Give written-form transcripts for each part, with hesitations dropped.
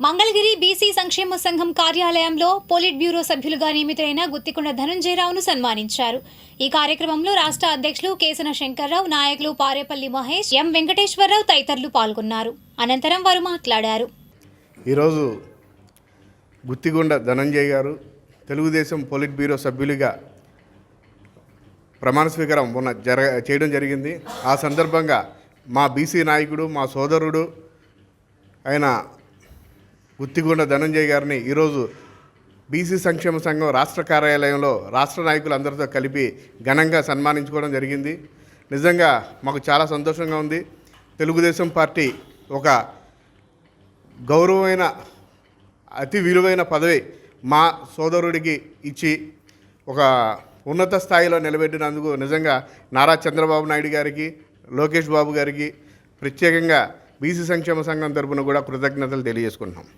Mangalagiri BC సంక్షేమ సంఘం కార్యాలయంలో పోలిట్ బ్యూరో సభ్యులుగా నియమితులైన గుత్తికొండ ధనంజయరావును సన్మానించారు. ఈ కార్యక్రమంలో రాష్ట్ర అధ్యక్షులు కేసన శంకర్రావు, నాయకులు పారేపల్లి మహేష్, ఎం వెంకటేశ్వరరావు తదితరులు పాల్గొన్నారు. అనంతరం వారు మాట్లాడారు. ఈరోజు గుత్తికొండ ధనంజయ్ గారు తెలుగుదేశం పోలిట్ బ్యూరో సభ్యులుగా ప్రమాణ స్వీకారం చేయడం జరిగింది. ఆ సందర్భంగా మా బీసీ నాయకుడు, మా సోదరుడు ఆయన గుత్తికొండ ధనంజయ్ గారిని ఈరోజు బీసీ సంక్షేమ సంఘం రాష్ట్ర కార్యాలయంలో రాష్ట్ర నాయకులందరితో కలిపి ఘనంగా సన్మానించుకోవడం జరిగింది. నిజంగా మాకు చాలా సంతోషంగా ఉంది. తెలుగుదేశం పార్టీ ఒక గౌరవమైన అతి విలువైన పదవి మా సోదరుడికి ఇచ్చి ఒక ఉన్నత స్థాయిలో నిలబెట్టినందుకు నిజంగా నారా చంద్రబాబు నాయుడు గారికి, లోకేష్ బాబు గారికి ప్రత్యేకంగా బీసీ సంక్షేమ సంఘం తరపున కూడా కృతజ్ఞతలు తెలియజేసుకుంటున్నాం.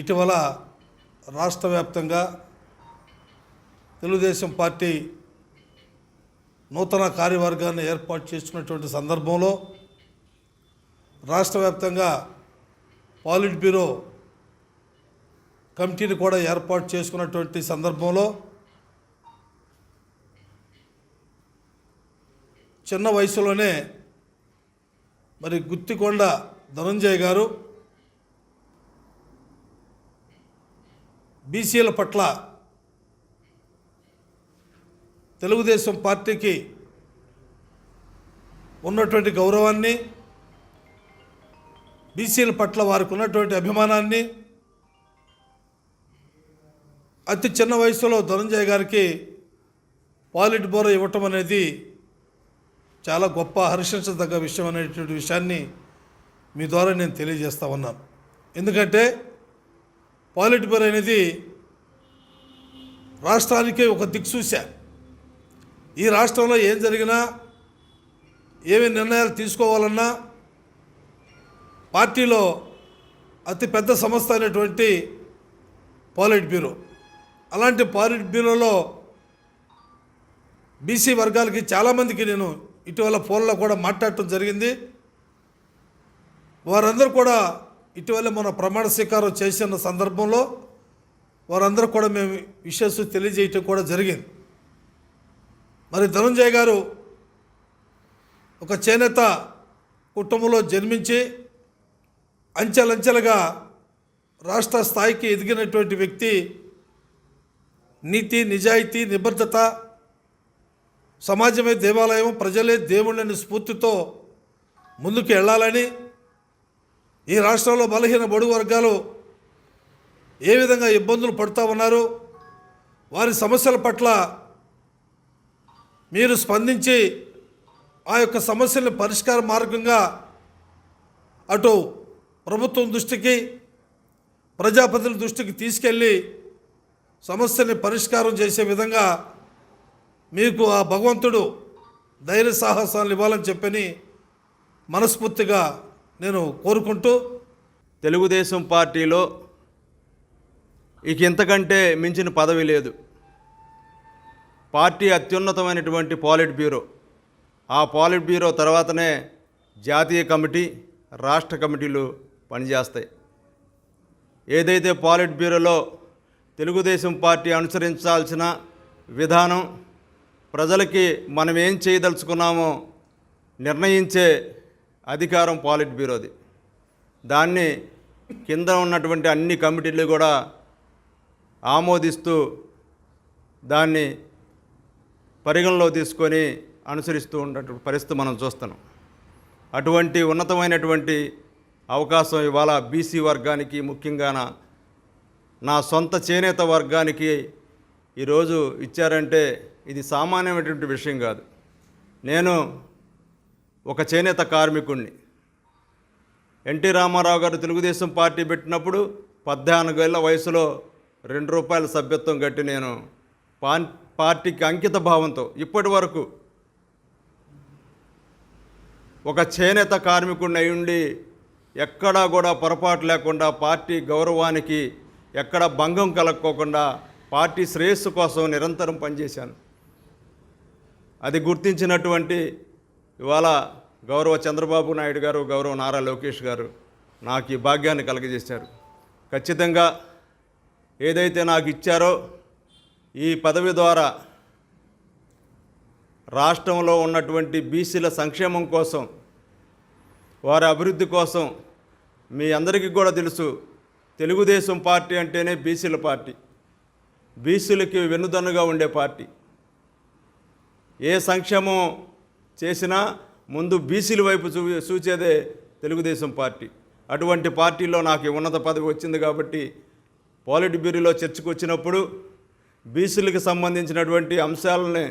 ఇటీవల రాష్ట్ర వ్యాప్తంగా తెలుగుదేశం పార్టీ నూతన కార్యవర్గాన్ని ఏర్పాటు చేసుకున్నటువంటి సందర్భంలో రాష్ట్ర వ్యాప్తంగా పాలిట్ బ్యూరో కమిటీని కూడా ఏర్పాటు చేసుకున్నటువంటి సందర్భంలో చిన్న వయసులోనే మరి గుత్తికొండ ధనంజయ్ గారు బీసీల పట్ల తెలుగుదేశం పార్టీకి ఉన్నటువంటి గౌరవాన్ని, బీసీల పట్ల వారికి ఉన్నటువంటి అభిమానాన్ని అతి చిన్న వయసులో ధనంజయ్ గారికి పాలిట్ బ్యూరో ఇవ్వటం అనేది చాలా గొప్ప హర్షించదగ్గ విషయం అనేటువంటి విషయాన్ని మీ ద్వారా నేను తెలియజేస్తా ఉన్నాను. ఎందుకంటే పాలిట్ బ్యూరో అనేది రాష్ట్రానికి ఒక దిక్సూచ. ఈ రాష్ట్రంలో ఏం జరిగినా, ఏమి నిర్ణయాలు తీసుకోవాలన్నా పార్టీలో అతి పెద్ద సంస్థ అయినటువంటి పాలిట్ బ్యూరో, అలాంటి పాలిట్ బ్యూరోలో బీసీ వర్గాలకి చాలామందికి నేను ఇటీవల ఫోన్లో కూడా మాట్లాడటం జరిగింది. వారందరూ కూడా ఇటీవల మన ప్రమాణ స్వీకారం చేసిన సందర్భంలో వారందరూ కూడా మేము విషయాలు తెలియజేయటం కూడా జరిగింది. మరి ధనంజయ్ గారు ఒక చేనేత కుటుంబంలో జన్మించి అంచెలంచెలుగా రాష్ట్ర స్థాయికి ఎదిగినటువంటి వ్యక్తి. నీతి, నిజాయితీ, నిబద్ధత, సమాజమే దేవాలయం, ప్రజలే దేవుళ్ళని స్ఫూర్తితో ముందుకు వెళ్ళాలని, ఈ రాష్ట్రంలో బలహీన బడుగు వర్గాలు ఏ విధంగా ఇబ్బందులు పడుతూ ఉన్నారు, వారి సమస్యల పట్ల మీరు స్పందించి ఆ యొక్క సమస్యలను పరిష్కార మార్గంగా అటు ప్రభుత్వం దృష్టికి, ప్రజాప్రతినిధుల దృష్టికి తీసుకెళ్ళి సమస్యని పరిష్కారం చేసే విధంగా మీకు ఆ భగవంతుడు ధైర్య సాహసాలు ఇవ్వాలని చెప్పని మనస్ఫూర్తిగా నేను కోరుకుంటూ, తెలుగుదేశం పార్టీలో ఇక ఇంతకంటే మించిన పదవి లేదు. పార్టీ అత్యున్నతమైనటువంటి పాలిట్ బ్యూరో, ఆ పాలిట్ బ్యూరో తర్వాతనే జాతీయ కమిటీ, రాష్ట్ర కమిటీలు పనిచేస్తాయి. ఏదైతే పాలిట్ బ్యూరోలో తెలుగుదేశం పార్టీ అనుసరించాల్సిన విధానం, ప్రజలకి మనం ఏం చేయదలుచుకున్నామో నిర్ణయించే అధికారం పాలిట్ బ్యూరోది. దాన్ని కింద ఉన్నటువంటి అన్ని కమిటీలు కూడా ఆమోదిస్తూ దాన్ని పరిగణలో తీసుకొని అనుసరిస్తూ ఉన్నటువంటి పరిస్థితి మనం చూస్తున్నాం. అటువంటి ఉన్నతమైనటువంటి అవకాశం ఇవాళ బీసీ వర్గానికి, ముఖ్యంగా నా సొంత చేనేత వర్గానికి ఈరోజు ఇచ్చారంటే ఇది సామాన్యమైనటువంటి విషయం కాదు. నేను ఒక చేనేత కార్మికుడిని. ఎన్టీ రామారావు గారు తెలుగుదేశం పార్టీ పెట్టినప్పుడు 14 ఏళ్ల వయసులో ₹2 సభ్యత్వం కట్టి నేను పార్టీకి అంకిత భావంతో ఇప్పటి వరకు ఒక చేనేత కార్మికుడిని అయి ఉండి ఎక్కడా కూడా పొరపాటు లేకుండా పార్టీ గౌరవానికి ఎక్కడ భంగం కలక్కోకుండా పార్టీ శ్రేయస్సు కోసం నిరంతరం పనిచేశాను. అది గుర్తించినటువంటి ఇవాళ గౌరవ చంద్రబాబు నాయుడు గారు, గౌరవ నారా లోకేష్ గారు నాకు ఈ భాగ్యాన్ని కలగజేశారు. ఖచ్చితంగా ఏదైతే నాకు ఇచ్చారో ఈ పదవి ద్వారా రాష్ట్రంలో ఉన్నటువంటి బీసీల సంక్షేమం కోసం, వారి అభివృద్ధి కోసం, మీ అందరికీ కూడా తెలుసు, తెలుగుదేశం పార్టీ అంటేనే బీసీల పార్టీ, బీసీలకి వెన్నుదన్నుగా ఉండే పార్టీ. ఏ సంక్షేమం చేసినా ముందు బీసీల వైపు చూచేదే తెలుగుదేశం పార్టీ. అటువంటి పార్టీలో నాకు ఉన్నత పదవి వచ్చింది కాబట్టి పాలిట్ బ్యూరోలో చర్చకు వచ్చినప్పుడు బీసీలకు సంబంధించినటువంటి అంశాలని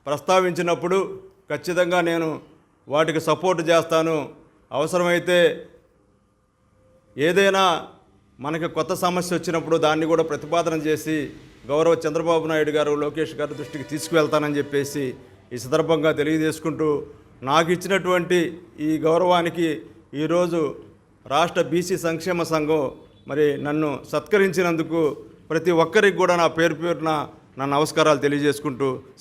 ప్రస్తావించినప్పుడు ఖచ్చితంగా నేను వాటికి సపోర్ట్ చేస్తాను. అవసరమైతే ఏదైనా మనకి కొత్త సమస్య వచ్చినప్పుడు దాన్ని కూడా ప్రతిపాదన చేసి గౌరవ చంద్రబాబు నాయుడు గారు, లోకేష్ గారి దృష్టికి తీసుకువెళ్తానని చెప్పేసి ఈ సందర్భంగా తెలియజేసుకుంటూ, నాకు ఇచ్చినటువంటి ఈ గౌరవానికి ఈరోజు రాష్ట్ర బీసీ సంక్షేమ సంఘం మరి నన్ను సత్కరించినందుకు ప్రతి ఒక్కరికి కూడా నా పేరున నా నమస్కారాలు తెలియజేసుకుంటూ